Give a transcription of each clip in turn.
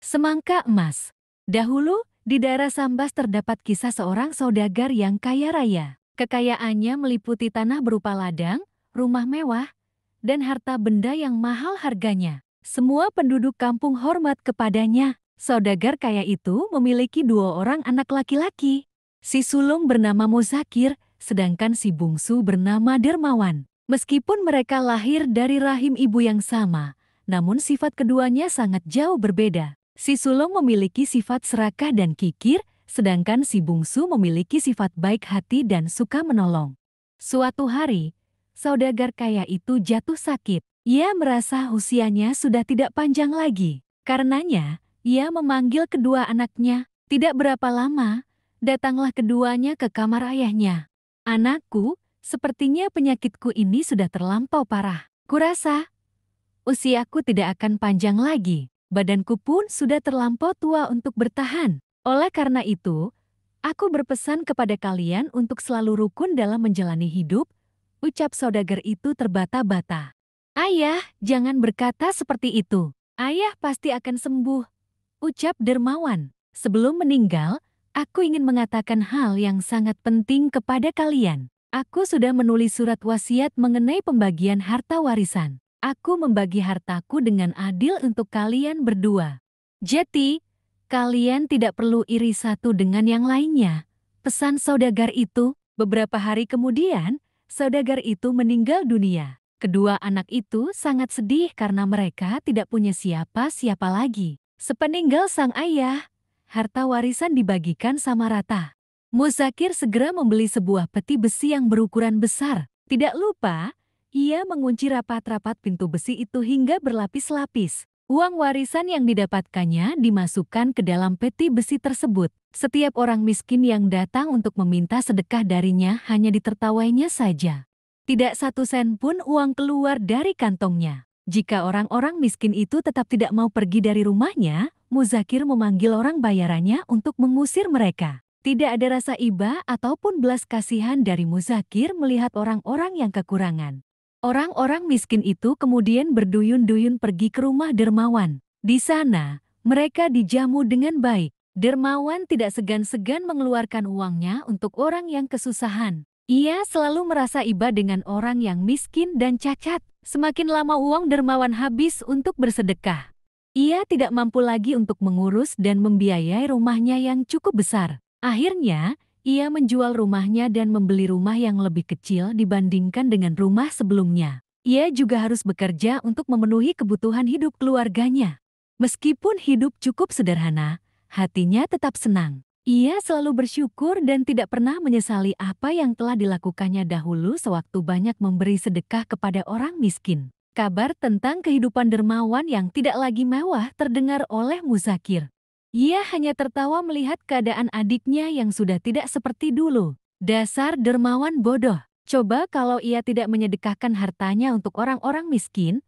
Semangka emas. Dahulu, di daerah Sambas terdapat kisah seorang saudagar yang kaya raya. Kekayaannya meliputi tanah berupa ladang, rumah mewah, dan harta benda yang mahal harganya. Semua penduduk kampung hormat kepadanya. Saudagar kaya itu memiliki 2 orang anak laki-laki. Si sulung bernama Muzakir, sedangkan si bungsu bernama Dermawan. Meskipun mereka lahir dari rahim ibu yang sama, namun sifat keduanya sangat jauh berbeda. Si sulung memiliki sifat serakah dan kikir, sedangkan si bungsu memiliki sifat baik hati dan suka menolong. Suatu hari, saudagar kaya itu jatuh sakit. Ia merasa usianya sudah tidak panjang lagi. Karenanya, ia memanggil kedua anaknya. Tidak berapa lama, datanglah keduanya ke kamar ayahnya. "Anakku, sepertinya penyakitku ini sudah terlampau parah. Kurasa, usiaku tidak akan panjang lagi. Badanku pun sudah terlampau tua untuk bertahan. Oleh karena itu, aku berpesan kepada kalian untuk selalu rukun dalam menjalani hidup," ucap saudagar itu terbata-bata. "Ayah, jangan berkata seperti itu. Ayah pasti akan sembuh," ucap Dermawan. "Sebelum meninggal, aku ingin mengatakan hal yang sangat penting kepada kalian. Aku sudah menulis surat wasiat mengenai pembagian harta warisan. Aku membagi hartaku dengan adil untuk kalian berdua. Jadi, kalian tidak perlu iri satu dengan yang lainnya," pesan saudagar itu. Beberapa hari kemudian, saudagar itu meninggal dunia. Kedua anak itu sangat sedih karena mereka tidak punya siapa-siapa lagi. Sepeninggal sang ayah, harta warisan dibagikan sama rata. Muzakir segera membeli sebuah peti besi yang berukuran besar. Tidak lupa, ia mengunci rapat-rapat pintu besi itu hingga berlapis-lapis. Uang warisan yang didapatkannya dimasukkan ke dalam peti besi tersebut. Setiap orang miskin yang datang untuk meminta sedekah darinya hanya ditertawainya saja. Tidak satu sen pun uang keluar dari kantongnya. Jika orang-orang miskin itu tetap tidak mau pergi dari rumahnya, Muzakir memanggil orang bayarannya untuk mengusir mereka. Tidak ada rasa iba ataupun belas kasihan dari Muzakir melihat orang-orang yang kekurangan. Orang-orang miskin itu kemudian berduyun-duyun pergi ke rumah Dermawan. Di sana, mereka dijamu dengan baik. Dermawan tidak segan-segan mengeluarkan uangnya untuk orang yang kesusahan. Ia selalu merasa iba dengan orang yang miskin dan cacat. Semakin lama uang Dermawan habis untuk bersedekah. Ia tidak mampu lagi untuk mengurus dan membiayai rumahnya yang cukup besar. Akhirnya, ia menjual rumahnya dan membeli rumah yang lebih kecil dibandingkan dengan rumah sebelumnya. Ia juga harus bekerja untuk memenuhi kebutuhan hidup keluarganya. Meskipun hidup cukup sederhana, hatinya tetap senang. Ia selalu bersyukur dan tidak pernah menyesali apa yang telah dilakukannya dahulu sewaktu banyak memberi sedekah kepada orang miskin. Kabar tentang kehidupan dermawan yang tidak lagi mewah terdengar oleh Muzakir. Ia hanya tertawa melihat keadaan adiknya yang sudah tidak seperti dulu. Dasar dermawan bodoh. Coba kalau ia tidak menyedekahkan hartanya untuk orang-orang miskin,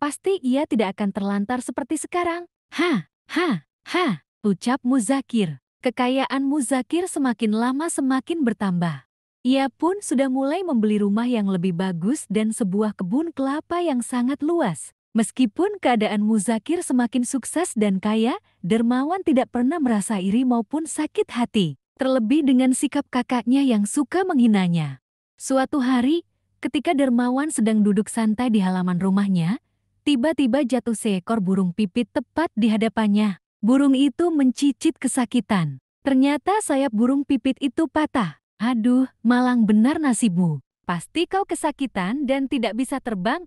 pasti ia tidak akan terlantar seperti sekarang. Ha, ucap Muzakir. Kekayaan Muzakir semakin lama semakin bertambah. Ia pun sudah mulai membeli rumah yang lebih bagus dan sebuah kebun kelapa yang sangat luas. Meskipun keadaan Muzakir semakin sukses dan kaya, Dermawan tidak pernah merasa iri maupun sakit hati, terlebih dengan sikap kakaknya yang suka menghinanya. Suatu hari, ketika Dermawan sedang duduk santai di halaman rumahnya, tiba-tiba jatuh seekor burung pipit tepat di hadapannya. Burung itu mencicit kesakitan. Ternyata sayap burung pipit itu patah. "Aduh, malang benar nasibmu. Pasti kau kesakitan dan tidak bisa terbang,"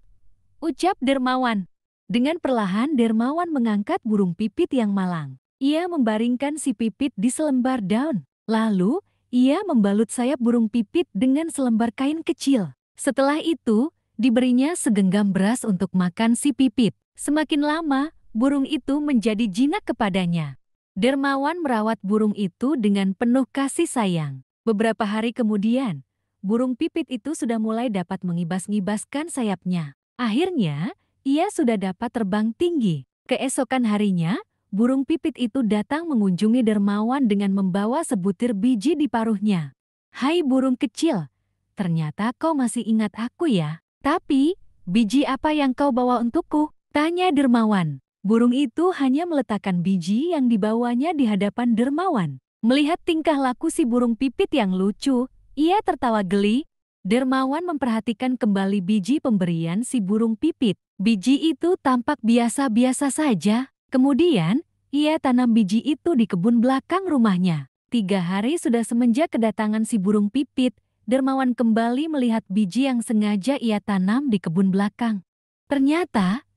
ucap Dermawan. Dengan perlahan Dermawan mengangkat burung pipit yang malang. Ia membaringkan si pipit di selembar daun. Lalu, ia membalut sayap burung pipit dengan selembar kain kecil. Setelah itu, diberinya segenggam beras untuk makan si pipit. Semakin lama, burung itu menjadi jinak kepadanya. Dermawan merawat burung itu dengan penuh kasih sayang. Beberapa hari kemudian, burung pipit itu sudah mulai dapat mengibas-ngibaskan sayapnya. Akhirnya, ia sudah dapat terbang tinggi. Keesokan harinya, burung pipit itu datang mengunjungi Dermawan dengan membawa sebutir biji di paruhnya. "Hai burung kecil, ternyata kau masih ingat aku ya. Tapi, biji apa yang kau bawa untukku?" tanya Dermawan. Burung itu hanya meletakkan biji yang dibawanya di hadapan Dermawan. Melihat tingkah laku si burung pipit yang lucu, ia tertawa geli. Dermawan memperhatikan kembali biji pemberian si burung pipit. Biji itu tampak biasa-biasa saja. Kemudian, ia tanam biji itu di kebun belakang rumahnya. 3 hari sudah semenjak kedatangan si burung pipit, Dermawan kembali melihat biji yang sengaja ia tanam di kebun belakang. Ternyata,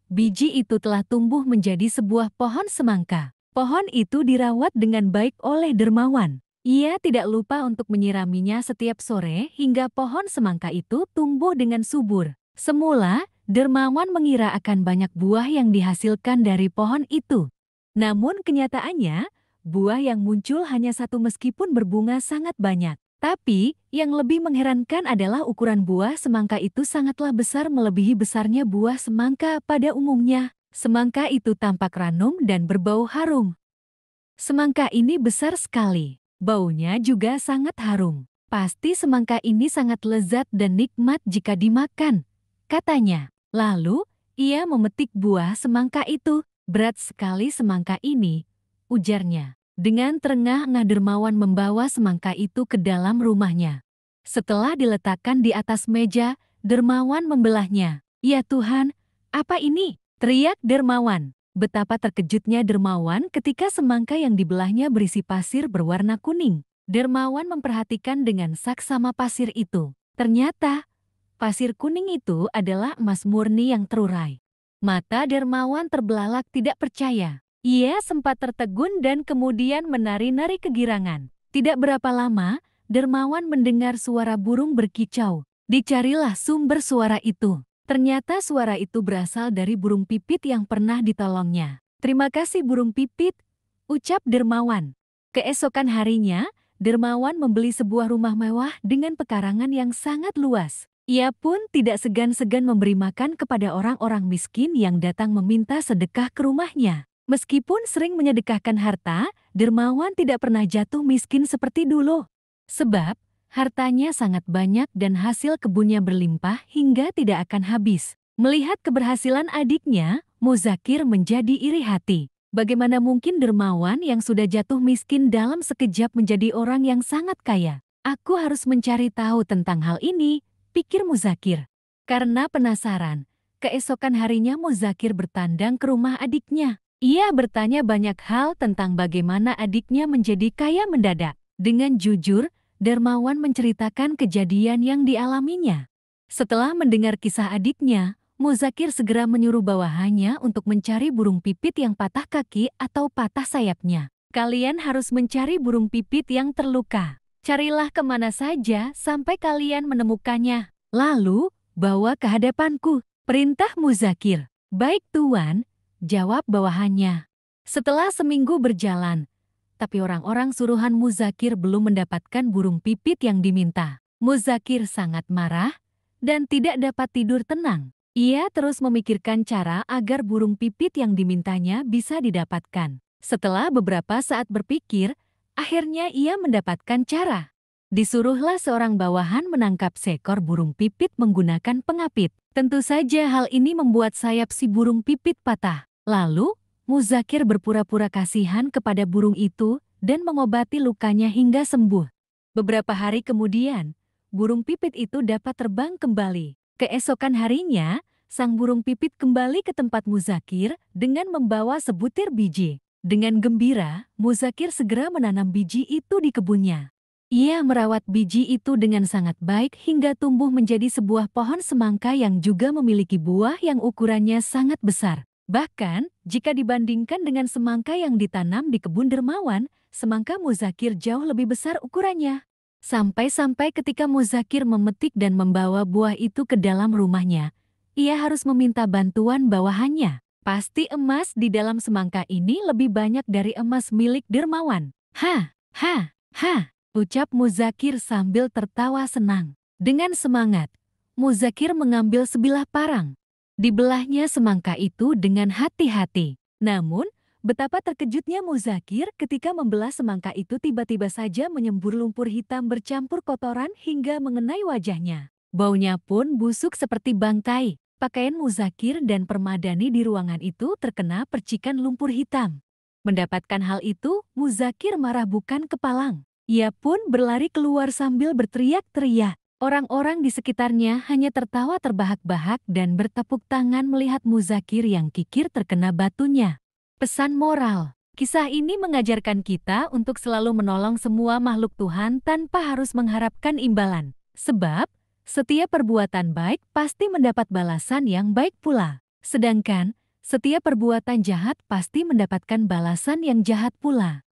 biji itu telah tumbuh menjadi sebuah pohon semangka. Pohon itu dirawat dengan baik oleh Dermawan. Ia tidak lupa untuk menyiraminya setiap sore hingga pohon semangka itu tumbuh dengan subur. Semula, Dermawan mengira akan banyak buah yang dihasilkan dari pohon itu. Namun kenyataannya, buah yang muncul hanya satu meskipun berbunga sangat banyak. Tapi, yang lebih mengherankan adalah ukuran buah semangka itu sangatlah besar melebihi besarnya buah semangka pada umumnya. Semangka itu tampak ranum dan berbau harum. Semangka ini besar sekali. Baunya juga sangat harum. Pasti semangka ini sangat lezat dan nikmat jika dimakan, katanya. Lalu, ia memetik buah semangka itu. Berat sekali semangka ini, ujarnya. Dengan terengah-engah Dermawan membawa semangka itu ke dalam rumahnya. Setelah diletakkan di atas meja, Dermawan membelahnya. "Ya Tuhan, apa ini?" teriak Dermawan. Betapa terkejutnya Dermawan ketika semangka yang dibelahnya berisi pasir berwarna kuning. Dermawan memperhatikan dengan saksama pasir itu. Ternyata, pasir kuning itu adalah emas murni yang terurai. Mata Dermawan terbelalak tidak percaya. Ia sempat tertegun dan kemudian menari-nari kegirangan. Tidak berapa lama, Dermawan mendengar suara burung berkicau. Dicarilah sumber suara itu. Ternyata suara itu berasal dari burung pipit yang pernah ditolongnya. "Terima kasih burung pipit," ucap Dermawan. Keesokan harinya, Dermawan membeli sebuah rumah mewah dengan pekarangan yang sangat luas. Ia pun tidak segan-segan memberi makan kepada orang-orang miskin yang datang meminta sedekah ke rumahnya. Meskipun sering menyedekahkan harta, Dermawan tidak pernah jatuh miskin seperti dulu. Sebab, hartanya sangat banyak dan hasil kebunnya berlimpah hingga tidak akan habis. Melihat keberhasilan adiknya, Muzakir menjadi iri hati. Bagaimana mungkin Dermawan yang sudah jatuh miskin dalam sekejap menjadi orang yang sangat kaya? "Aku harus mencari tahu tentang hal ini," pikir Muzakir. Karena penasaran, keesokan harinya Muzakir bertandang ke rumah adiknya. Ia bertanya banyak hal tentang bagaimana adiknya menjadi kaya mendadak. Dengan jujur, Dermawan menceritakan kejadian yang dialaminya. Setelah mendengar kisah adiknya, Muzakir segera menyuruh bawahannya untuk mencari burung pipit yang patah kaki atau patah sayapnya. "Kalian harus mencari burung pipit yang terluka. Carilah kemana saja sampai kalian menemukannya. Lalu, bawa ke hadapanku," perintah Muzakir. "Baik Tuan," jawab bawahannya. Setelah seminggu berjalan, tapi orang-orang suruhan Muzakir belum mendapatkan burung pipit yang diminta. Muzakir sangat marah dan tidak dapat tidur tenang. Ia terus memikirkan cara agar burung pipit yang dimintanya bisa didapatkan. Setelah beberapa saat berpikir, akhirnya ia mendapatkan cara. Disuruhlah seorang bawahan menangkap seekor burung pipit menggunakan pengapit. Tentu saja hal ini membuat sayap si burung pipit patah. Lalu, Muzakir berpura-pura kasihan kepada burung itu dan mengobati lukanya hingga sembuh. Beberapa hari kemudian, burung pipit itu dapat terbang kembali. Keesokan harinya, sang burung pipit kembali ke tempat Muzakir dengan membawa sebutir biji. Dengan gembira, Muzakir segera menanam biji itu di kebunnya. Ia merawat biji itu dengan sangat baik hingga tumbuh menjadi sebuah pohon semangka yang juga memiliki buah yang ukurannya sangat besar. Bahkan, jika dibandingkan dengan semangka yang ditanam di kebun Dermawan, semangka Muzakir jauh lebih besar ukurannya. Sampai-sampai ketika Muzakir memetik dan membawa buah itu ke dalam rumahnya, ia harus meminta bantuan bawahannya. Pasti emas di dalam semangka ini lebih banyak dari emas milik Dermawan. "Ha, ha, ha," ucap Muzakir sambil tertawa senang. Dengan semangat, Muzakir mengambil sebilah parang. Dibelahnya semangka itu dengan hati-hati. Namun, betapa terkejutnya Muzakir ketika membelah semangka itu tiba-tiba saja menyembur lumpur hitam bercampur kotoran hingga mengenai wajahnya. Baunya pun busuk seperti bangkai. Pakaian Muzakir dan Permadani di ruangan itu terkena percikan lumpur hitam. Mendapatkan hal itu, Muzakir marah bukan kepalang. Ia pun berlari keluar sambil berteriak-teriak. Orang-orang di sekitarnya hanya tertawa terbahak-bahak dan bertepuk tangan melihat Muzakir yang kikir terkena batunya. Pesan moral. Kisah ini mengajarkan kita untuk selalu menolong semua makhluk Tuhan tanpa harus mengharapkan imbalan. Sebab, setiap perbuatan baik pasti mendapat balasan yang baik pula. Sedangkan, setiap perbuatan jahat pasti mendapatkan balasan yang jahat pula.